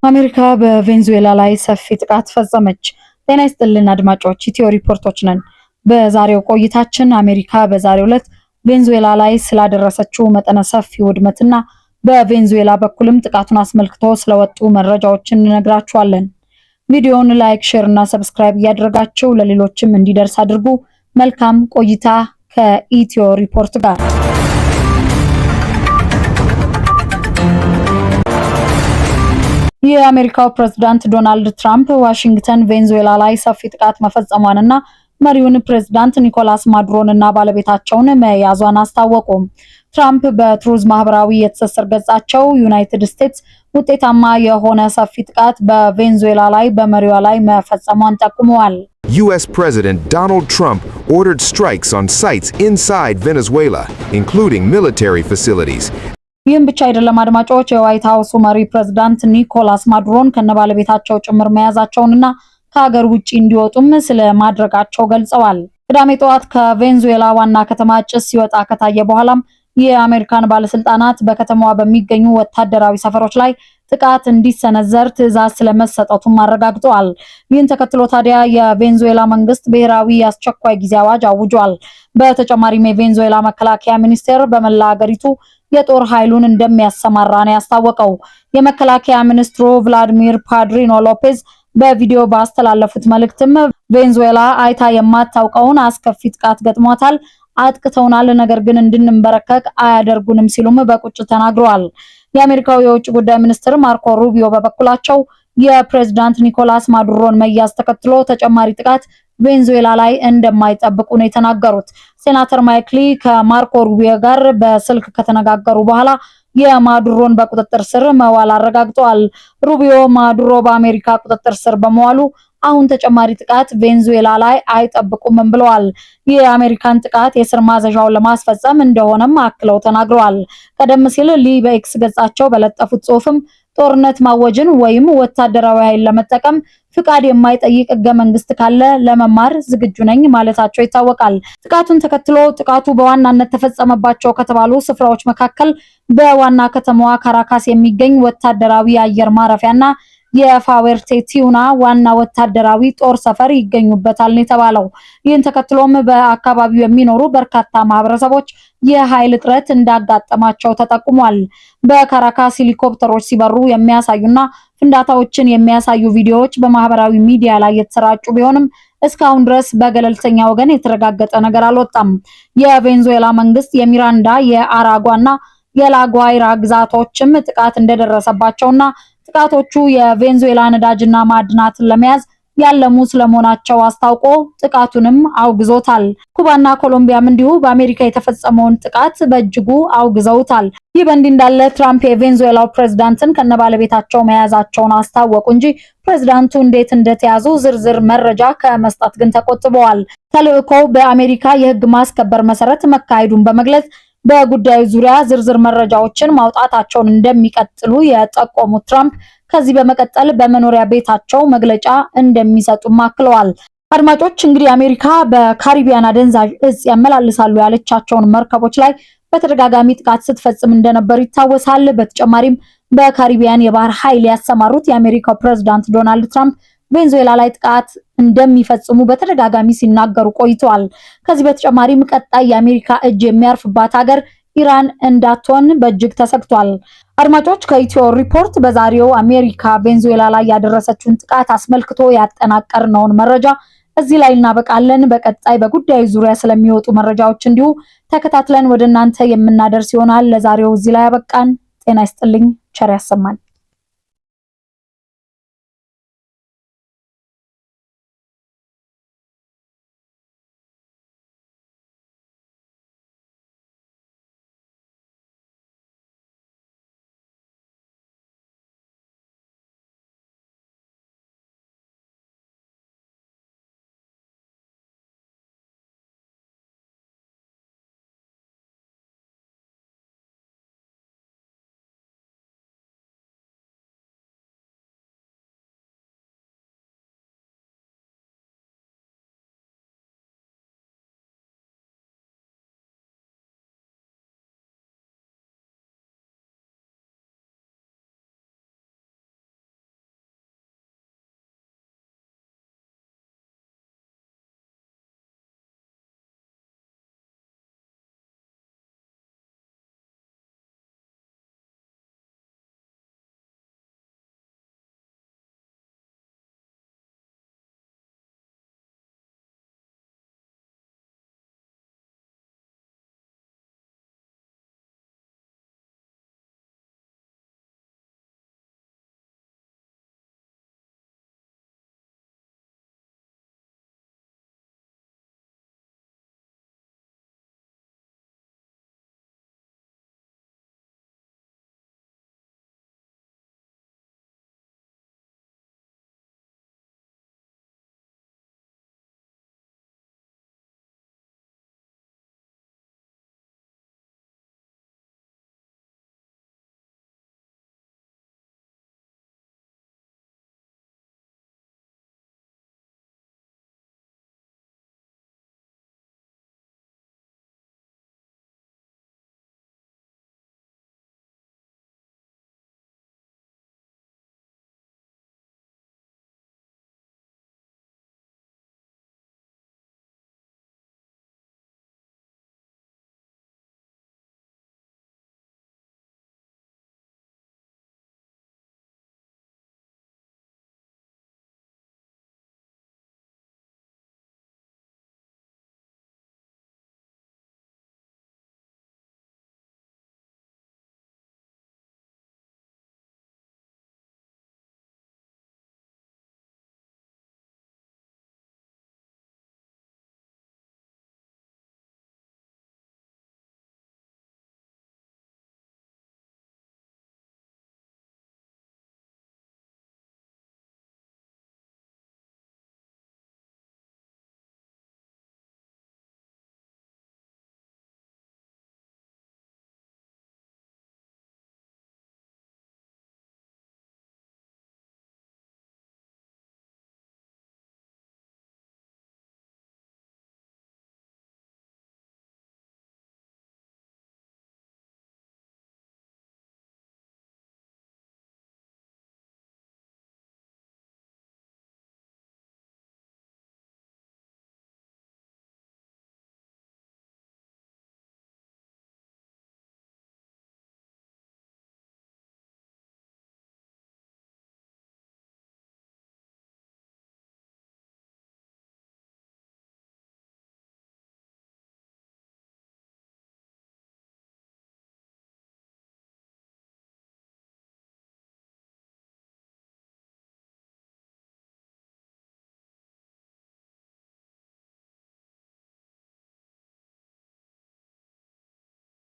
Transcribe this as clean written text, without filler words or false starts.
አሜሪካ በቬንዙዌላ ላይ ሰፊ ጥቃት ፈጸመች። ጤና ይስጥልን አድማጮች፣ ኢትዮ ሪፖርቶች ነን። በዛሬው ቆይታችን አሜሪካ በዛሬው ዕለት ቬንዙዌላ ላይ ስላደረሰችው መጠነ ሰፊ ውድመትና በቬንዙዌላ በኩልም ጥቃቱን አስመልክቶ ስለወጡ መረጃዎችን እንነግራችኋለን። ቪዲዮውን ላይክ፣ ሼር እና ሰብስክራይብ እያደረጋችሁ ለሌሎችም እንዲደርስ አድርጉ። መልካም ቆይታ ከኢትዮ ሪፖርት ጋር። የአሜሪካው ፕሬዝዳንት ዶናልድ ትራምፕ ዋሽንግተን ቬንዙዌላ ላይ ሰፊ ጥቃት መፈጸሟንና መሪውን ፕሬዝዳንት ኒኮላስ ማዱሮንና ባለቤታቸውን መያዟን አስታወቁ። ትራምፕ በትሩዝ ማህበራዊ የትስስር ገጻቸው ዩናይትድ ስቴትስ ውጤታማ የሆነ ሰፊ ጥቃት በቬንዙዌላ ላይ በመሪዋ ላይ መፈጸሟን ጠቁመዋል። U.S. President Donald Trump ordered strikes on sites inside Venezuela, including military facilities. ይህም ብቻ አይደለም አድማጮች፣ የዋይት ሃውሱ መሪ ፕሬዝዳንት ኒኮላስ ማዱሮን ከነባለቤታቸው ጭምር መያዛቸውንና ከሀገር ውጪ እንዲወጡም ስለማድረጋቸው ገልጸዋል። ቅዳሜ ጠዋት ከቬንዙዌላ ዋና ከተማ ጭስ ሲወጣ ከታየ በኋላም የአሜሪካን ባለስልጣናት በከተማዋ በሚገኙ ወታደራዊ ሰፈሮች ላይ ጥቃት እንዲሰነዘር ትዕዛዝ ስለመሰጠቱም አረጋግጠዋል። ይህን ተከትሎ ታዲያ የቬንዙዌላ መንግስት ብሔራዊ አስቸኳይ ጊዜ አዋጅ አውጇል። በተጨማሪም የቬንዙዌላ መከላከያ ሚኒስቴር በመላ ሀገሪቱ የጦር ኃይሉን እንደሚያሰማራ ነው ያስታወቀው። የመከላከያ ሚኒስትሩ ቭላዲሚር ፓድሪኖ ሎፔዝ በቪዲዮ ባስተላለፉት መልእክትም ቬንዙዌላ አይታ የማታውቀውን አስከፊ ጥቃት ገጥሟታል፣ አጥቅተውናል፣ ነገር ግን እንድንበረከክ አያደርጉንም ሲሉም በቁጭት ተናግረዋል። የአሜሪካው የውጭ ጉዳይ ሚኒስትር ማርኮ ሩቢዮ በበኩላቸው የፕሬዝዳንት ኒኮላስ ማዱሮን መያዝ ተከትሎ ተጨማሪ ጥቃት ቬንዙዌላ ላይ እንደማይጠብቁ ነው የተናገሩት። ሴናተር ማይክ ሊ ከማርኮ ሩቢዮ ጋር በስልክ ከተነጋገሩ በኋላ የማዱሮን በቁጥጥር ስር መዋል አረጋግጠዋል። ሩቢዮ ማዱሮ በአሜሪካ ቁጥጥር ስር በመዋሉ አሁን ተጨማሪ ጥቃት ቬንዙዌላ ላይ አይጠብቁም ብለዋል። የአሜሪካን ጥቃት የስር ማዘዣውን ለማስፈጸም እንደሆነም አክለው ተናግረዋል። ቀደም ሲል ሊ በኤክስ ገጻቸው በለጠፉት ጽሑፍም ጦርነት ማወጅን ወይም ወታደራዊ ኃይል ለመጠቀም ፍቃድ የማይጠይቅ ህገ መንግስት ካለ ለመማር ዝግጁ ነኝ ማለታቸው ይታወቃል። ጥቃቱን ተከትሎ ጥቃቱ በዋናነት ተፈጸመባቸው ከተባሉ ስፍራዎች መካከል በዋና ከተማዋ ካራካስ የሚገኝ ወታደራዊ አየር ማረፊያና የፋዌርቴ ቲዩና ዋና ወታደራዊ ጦር ሰፈር ይገኙበታል ነው የተባለው። ይህን ተከትሎም በአካባቢው የሚኖሩ በርካታ ማህበረሰቦች የኃይል እጥረት እንዳጋጠማቸው ተጠቁሟል። በካራካስ ሄሊኮፕተሮች ሲበሩ የሚያሳዩና ፍንዳታዎችን የሚያሳዩ ቪዲዮዎች በማህበራዊ ሚዲያ ላይ የተሰራጩ ቢሆንም እስካሁን ድረስ በገለልተኛ ወገን የተረጋገጠ ነገር አልወጣም። የቬንዙዌላ መንግስት የሚራንዳ የአራጓና የላጓይራ ግዛቶችም ጥቃት እንደደረሰባቸውና ጥቃቶቹ የቬንዙዌላ ነዳጅና ማዕድናትን ለመያዝ ያለሙ ስለመሆናቸው አስታውቆ ጥቃቱንም አውግዞታል። ኩባና ኮሎምቢያም እንዲሁ በአሜሪካ የተፈጸመውን ጥቃት በእጅጉ አውግዘውታል። ይህ በእንዲህ እንዳለ ትራምፕ የቬንዙዌላው ፕሬዝዳንትን ከነባለቤታቸው መያዛቸውን አስታወቁ እንጂ ፕሬዝዳንቱ እንዴት እንደተያዙ ዝርዝር መረጃ ከመስጠት ግን ተቆጥበዋል። ተልዕኮው በአሜሪካ የህግ ማስከበር መሰረት መካሄዱን በመግለጽ በጉዳዩ ዙሪያ ዝርዝር መረጃዎችን ማውጣታቸውን እንደሚቀጥሉ የጠቆሙት ትራምፕ ከዚህ በመቀጠል በመኖሪያ ቤታቸው መግለጫ እንደሚሰጡም አክለዋል። አድማጮች እንግዲህ አሜሪካ በካሪቢያን አደንዛዥ እጽ ያመላልሳሉ ያለቻቸውን መርከቦች ላይ በተደጋጋሚ ጥቃት ስትፈጽም እንደነበር ይታወሳል። በተጨማሪም በካሪቢያን የባህር ኃይል ያሰማሩት የአሜሪካው ፕሬዝዳንት ዶናልድ ትራምፕ ቬንዙዌላ ላይ ጥቃት እንደሚፈጽሙ በተደጋጋሚ ሲናገሩ ቆይተዋል። ከዚህ በተጨማሪም ቀጣይ የአሜሪካ እጅ የሚያርፍባት ሀገር ኢራን እንዳትሆን በእጅግ ተሰግቷል። አድማጮች ከኢትዮ ሪፖርት በዛሬው አሜሪካ ቬንዙዌላ ላይ ያደረሰችውን ጥቃት አስመልክቶ ያጠናቀርነውን መረጃ እዚህ ላይ እናበቃለን። በቀጣይ በጉዳዩ ዙሪያ ስለሚወጡ መረጃዎች እንዲሁ ተከታትለን ወደ እናንተ የምናደርስ ይሆናል። ለዛሬው እዚህ ላይ ያበቃን። ጤና ይስጥልኝ። ቸር ያሰማን።